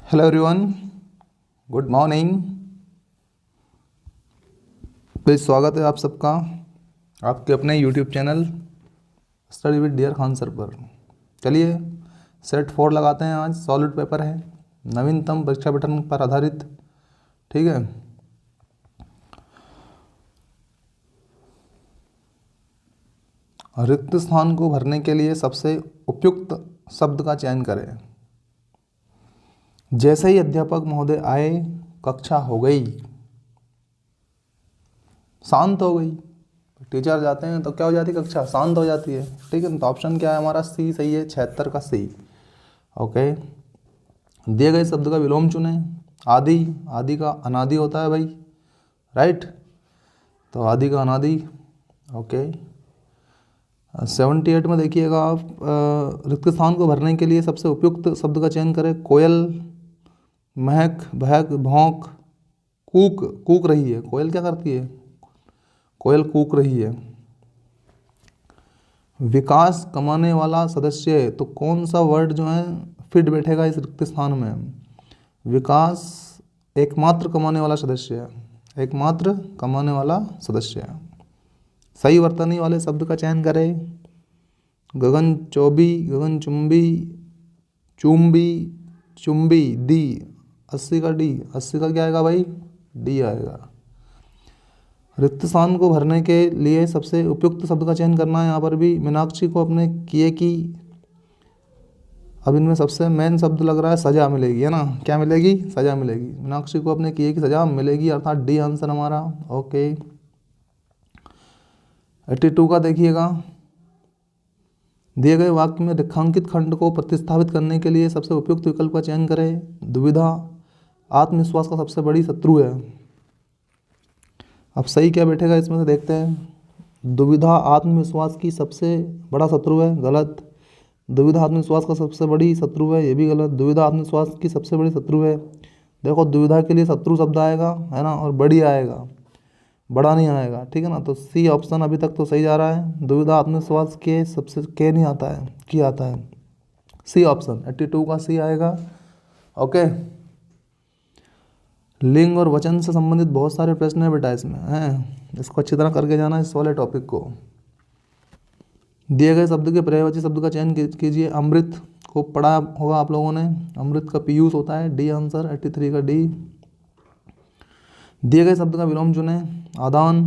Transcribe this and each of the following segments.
Hello everyone, good morning. फिर स्वागत है आप सबका आपके अपने YouTube channel study with dear Khan sir पर। चलिए सेट 4 लगाते हैं। आज सॉलिड पेपर है, नवीनतम परीक्षा पैटर्न पर आधारित। ठीक है, रिक्त स्थान को भरने के लिए सबसे उपयुक्त शब्द का चयन करें। जैसे ही अध्यापक महोदय आए, कक्षा हो गई, शांत हो गई। टीचर जाते हैं तो क्या हो जाती है, कक्षा शांत हो जाती है। ठीक है, तो ऑप्शन क्या है हमारा? सी सही है, 76 का सी। ओके, दिए गए शब्द का विलोम चुने। आदि, आदि का अनादि होता है भाई, राइट। तो आदि का अनादि। ओके, 78 में देखिएगा आप, रिक्त स्थान को भरने के लिए सबसे उपयुक्त शब्द का चयन करें। कोयल, महक, बहक, भौंक, कूक। कूक रही है, कोयल क्या करती है? कोयल कूक रही है। विकास कमाने वाला सदस्य है, तो कौन सा वर्ड जो है फिट बैठेगा इस रिक्त स्थान में? विकास एकमात्र कमाने वाला सदस्य है, एकमात्र कमाने वाला सदस्य है। सही वर्तनी वाले शब्द का चयन करें। गगन चौबी, गगन चुंबी, चुंबी, चुंबी, दी। 80 का डी, 80 का क्या आएगा भाई? डी आएगा। रिक्त स्थान को भरने के लिए सबसे उपयुक्त शब्द का चयन करना है। यहाँ पर भी मीनाक्षी को अपने किए की, अब इनमें सबसे मेन शब्द लग रहा है सजा मिलेगी, है ना? क्या मिलेगी? सजा मिलेगी। मीनाक्षी को अपने किए की सजा मिलेगी, अर्थात डी आंसर हमारा। ओके, 82 का देखिएगा। दिए गए वाक्य में रेखांकित खंड को प्रतिस्थापित करने के लिए सबसे उपयुक्त विकल्प का चयन करें। दुविधा आत्मविश्वास का सबसे बड़ी शत्रु है। अब सही क्या बैठेगा इसमें से देखते हैं। दुविधा आत्मविश्वास की सबसे बड़ा शत्रु है, गलत। दुविधा आत्मविश्वास का सबसे बड़ी शत्रु है, ये भी गलत। दुविधा आत्मविश्वास की सबसे बड़ी शत्रु है, देखो दुविधा के लिए शत्रु शब्द आएगा, है ना, और बड़ी आएगा, बड़ा नहीं आएगा। ठीक है ना, तो सी ऑप्शन अभी तक तो सही जा रहा है। दुविधा आत्मविश्वास के सबसे के नहीं आता है, की आता है। सी ऑप्शन 82 का सी आएगा। ओके, लिंग और वचन से संबंधित बहुत सारे प्रश्न है बेटा इसमें, हैं, इसको अच्छी तरह करके जाना इस वाले टॉपिक को। दिए गए शब्द के पर्यायवाची शब्द का चयन कीजिए। अमृत को पढ़ा होगा आप लोगों ने, अमृत का पीयूष होता है, डी आंसर 83 का डी। दिए गए शब्द का विलोम चुने। आदान,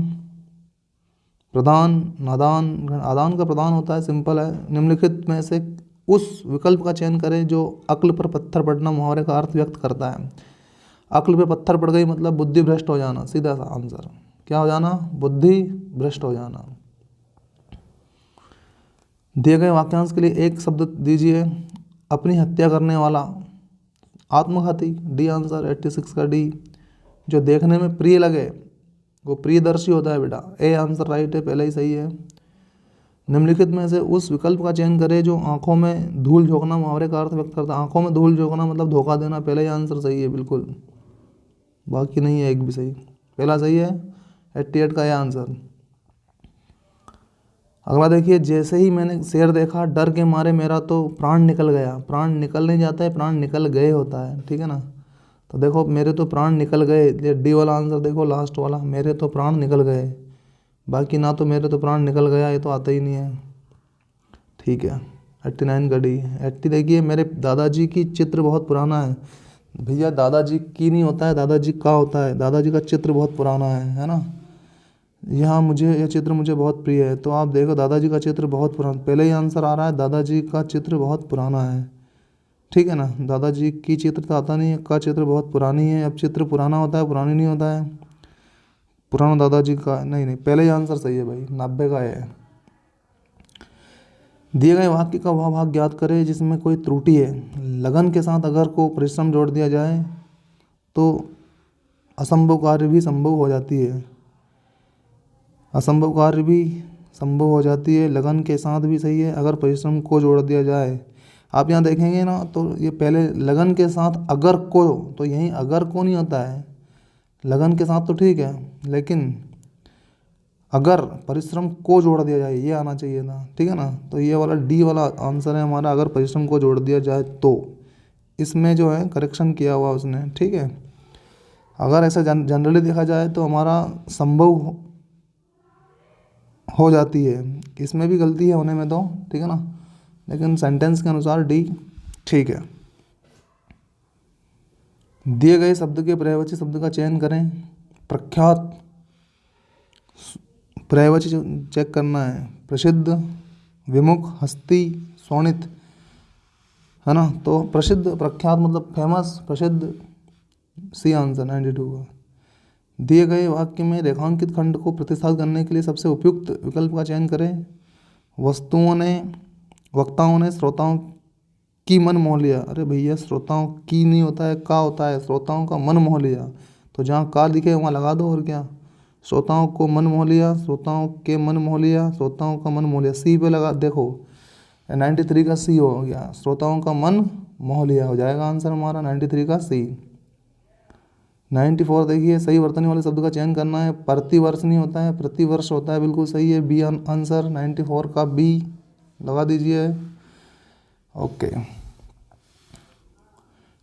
प्रदान, नादान। आदान का प्रदान होता है, सिंपल है। निम्नलिखित में से उस विकल्प का चयन करें जो अक्ल पर पत्थर पड़ना मुहावरे का अर्थ व्यक्त करता है। अक्ल पे पत्थर पड़ गई मतलब बुद्धि भ्रष्ट हो जाना, सीधा सा आंसर। क्या हो जाना? बुद्धि भ्रष्ट हो जाना। दिए गए वाक्यांश के लिए एक शब्द दीजिए। अपनी हत्या करने वाला, आत्मघाती, डी आंसर 86 का डी। जो देखने में प्रिय लगे वो प्रियदर्शी होता है बेटा, ए आंसर राइट है, पहले ही सही है। निम्नलिखित में से उस विकल्प का चयन करें जो आंखों में धूल झोंकना मुहावरे का अर्थ व्यक्त करता है। आंखों में धूल झोंकना मतलब धोखा देना, पहले ही आंसर सही है बिल्कुल, बाकी नहीं है एक भी सही, पहला सही है, 88 का यह आंसर। अगला देखिए, जैसे ही मैंने शेर देखा डर के मारे मेरा तो प्राण निकल गया। प्राण निकल नहीं जाता है, प्राण निकल गए होता है, ठीक है ना। तो देखो मेरे तो प्राण निकल गए, ये डी वाला आंसर देखो, लास्ट वाला, मेरे तो प्राण निकल गए। बाकी ना तो मेरे तो प्राण निकल गया, ये तो आता ही नहीं है। ठीक है, 89 का डी। 80 देखिए, मेरे दादाजी की चित्र बहुत पुराना है। भैया दादाजी की नहीं होता है, दादाजी का होता है। दादाजी का चित्र बहुत पुराना है ना। यहाँ मुझे यह चित्र मुझे बहुत प्रिय है, तो आप देखो दादाजी का चित्र बहुत पुराना, पहले ही आंसर आ रहा है, दादाजी का चित्र बहुत पुराना है। ठीक है ना, दादाजी की चित्र तो आता नहीं है, का चित्र बहुत पुरानी है। अब चित्र पुराना होता है, पुरानी नहीं होता है। पुराना दादाजी का नहीं, नहीं, पहले ही आंसर सही है भाई, 90 का है। दिए गए वाक्य का वह भाग ज्ञात करें जिसमें कोई त्रुटि है। लगन के साथ अगर को परिश्रम जोड़ दिया जाए तो असंभव कार्य भी संभव हो जाती है। असंभव कार्य भी संभव हो जाती है, लगन के साथ भी सही है अगर परिश्रम को जोड़ दिया जाए। आप यहाँ देखेंगे ना, तो ये पहले लगन के साथ अगर को, तो यहीं अगर को नहीं होता है। लगन के साथ तो ठीक है, लेकिन अगर परिश्रम को जोड़ दिया जाए ये आना चाहिए था, ठीक है ना। तो ये वाला डी वाला आंसर है हमारा, अगर परिश्रम को जोड़ दिया जाए तो। इसमें जो है करेक्शन किया हुआ उसने, ठीक है। अगर ऐसा जनरली देखा जाए तो हमारा संभव हो जाती है, इसमें भी गलती है होने में तो, ठीक है ना, लेकिन सेंटेंस के अनुसार डी ठीक है। दिए गए शब्द के पर्यायवाची शब्द का चयन करें। प्रख्यात, पर्यायवाची चेक करना है। प्रसिद्ध, विमुख, हस्ती, शोणित, है ना। तो प्रसिद्ध, प्रख्यात मतलब फेमस, प्रसिद्ध, सी आंसर 92 का। दिए गए वाक्य में रेखांकित खंड को प्रतिस्थापित करने के लिए सबसे उपयुक्त विकल्प का चयन करें। वक्ताओं ने श्रोताओं की मन मोह लिया। अरे भैया, श्रोताओं की नहीं होता है, का होता है। श्रोताओं का मन मोह लिया, तो जहाँ का दिखे वहाँ लगा दो, और क्या। श्रोताओं को मन मोह लिया, श्रोताओं के मन मोह लिया, श्रोताओं का मन मोह लिया, सी पे लगा। देखो 93 का सी हो गया, श्रोताओं का मन मोह लिया हो जाएगा आंसर हमारा 93 का सी। 94 देखिए, सही वर्तनी वाले शब्द का चयन करना है। प्रतिवर्ष नहीं होता है, प्रतिवर्ष होता है, बिल्कुल सही है, बी आंसर 94 का बी लगा दीजिए। ओके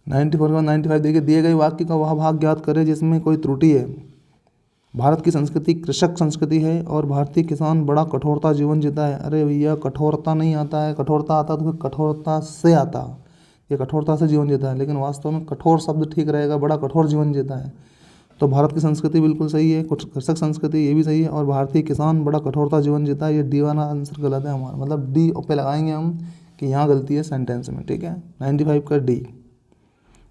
94 का 95 देखिए, दिए गए वाक्य का वह भाग ज्ञात करें जिसमें कोई त्रुटि है। भारत की संस्कृति कृषक संस्कृति है और भारतीय किसान बड़ा कठोरता जीवन जीता है। अरे भैया, कठोरता नहीं आता है, कठोरता आता तो फिर कठोरता से आता, ये कठोरता से जीवन जीता है, लेकिन वास्तव में कठोर शब्द ठीक रहेगा, बड़ा कठोर जीवन जीता है। तो भारत की संस्कृति बिल्कुल सही है, कृषक संस्कृति ये भी सही है, और भारतीय किसान बड़ा कठोरता जीवन जीता है, ये डी वाला आंसर गलत है हमारा, मतलब डी पे लगाएंगे हम कि यहाँ गलती है सेंटेंस में, ठीक है। 95 का डी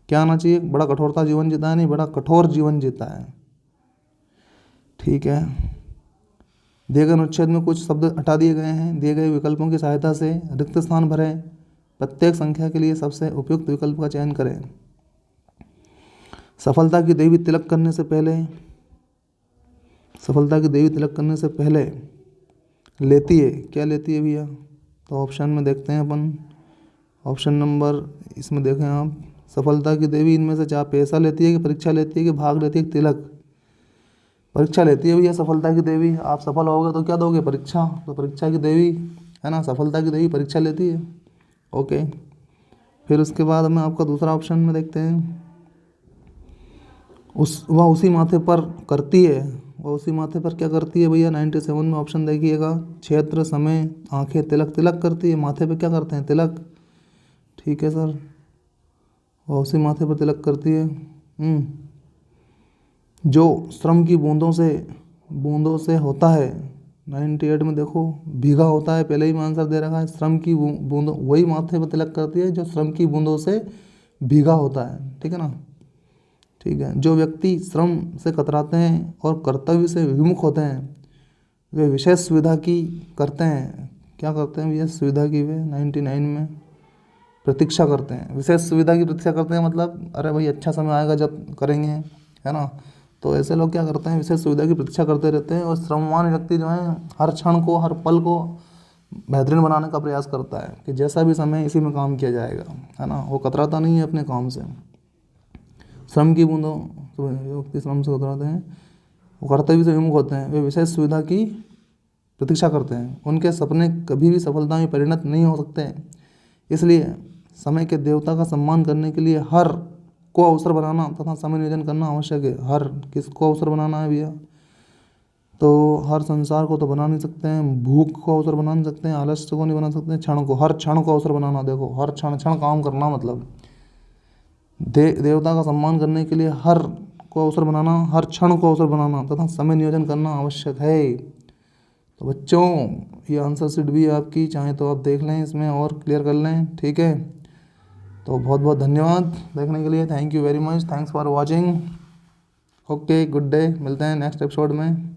क्या आना चाहिए, बड़ा कठोरता जीवन जीता है, नहीं बड़ा कठोर जीवन जीता है, ठीक है। दिए गए अनुच्छेद में कुछ शब्द हटा दिए गए हैं। दिए गए विकल्पों की सहायता से रिक्त स्थान भरें। प्रत्येक संख्या के लिए सबसे उपयुक्त विकल्प का चयन करें। सफलता की देवी तिलक करने से पहले, सफलता की देवी तिलक करने से पहले लेती है, क्या लेती है भैया, तो ऑप्शन में देखते हैं अपन। ऑप्शन नंबर इसमें देखें आप, सफलता की देवी इनमें से क्या पैसा लेती है कि परीक्षा लेती है कि भाग लेती है कि तिलक। परीक्षा लेती है भैया सफलता की देवी, आप सफल होगे तो क्या दोगे, परीक्षा, तो परीक्षा की देवी, है ना, सफलता की देवी परीक्षा लेती है। ओके, फिर उसके बाद में आपका दूसरा ऑप्शन में देखते हैं, वह उसी माथे पर करती है, वह उसी माथे पर क्या करती है भैया, 97 में ऑप्शन देखिएगा, क्षेत्र, समय, आंखें, तिलक, तिलक करती है, माथे पे क्या करते हैं, तिलक, ठीक है सर, वह उसी माथे पर तिलक करती है। जो श्रम की बूंदों से होता है, 98 में देखो भीगा होता है, पहले ही में आंसर दे रखा है, श्रम की बूंदों, वही माथे पर तिलक करती है जो श्रम की बूंदों से भीगा होता है, ठीक है ना, ठीक है। जो व्यक्ति श्रम से कतराते हैं और कर्तव्य से विमुख होते हैं वे विशेष सुविधा की करते हैं, क्या करते हैं विशेष सुविधा की, वे 99 में प्रतीक्षा करते हैं, विशेष सुविधा की प्रतीक्षा करते हैं, मतलब अरे भाई अच्छा समय आएगा जब करेंगे, है ना। तो ऐसे लोग क्या करते हैं, विशेष सुविधा की प्रतीक्षा करते रहते हैं, और श्रमवान व्यक्ति जो है हर क्षण को, हर पल को बेहतरीन बनाने का प्रयास करता है कि जैसा भी समय इसी में काम किया जाएगा, है ना, वो कतराता नहीं है अपने काम से। श्रम की बूंदों, व्यक्ति श्रम से कतराते हैं, वो कर्तव्य से विमुख होते हैं, वे विशेष सुविधा की प्रतीक्षा करते हैं, उनके सपने कभी भी सफलता में परिणत नहीं हो सकते हैं, इसलिए समय के देवता का सम्मान करने के लिए हर को अवसर बनाना तथा समय नियोजन करना आवश्यक है। हर किसको अवसर बनाना है भैया, तो हर संसार को तो बना नहीं सकते हैं, भूख को अवसर बना नहीं सकते हैं, आलस्य को नहीं बना सकते हैं, क्षण को, हर क्षण को अवसर बनाना, देखो हर क्षण क्षण काम करना, मतलब देवता का सम्मान करने के लिए हर को अवसर बनाना, हर क्षण को अवसर बनाना तथा समय नियोजन करना आवश्यक है। तो बच्चों ये आंसर शीट भी आपकी, चाहे तो आप देख लें इसमें और क्लियर कर लें, ठीक है। तो बहुत बहुत धन्यवाद देखने के लिए, thank you very much, thanks for watching. Okay, good day, मिलते हैं नेक्स्ट एपिसोड में।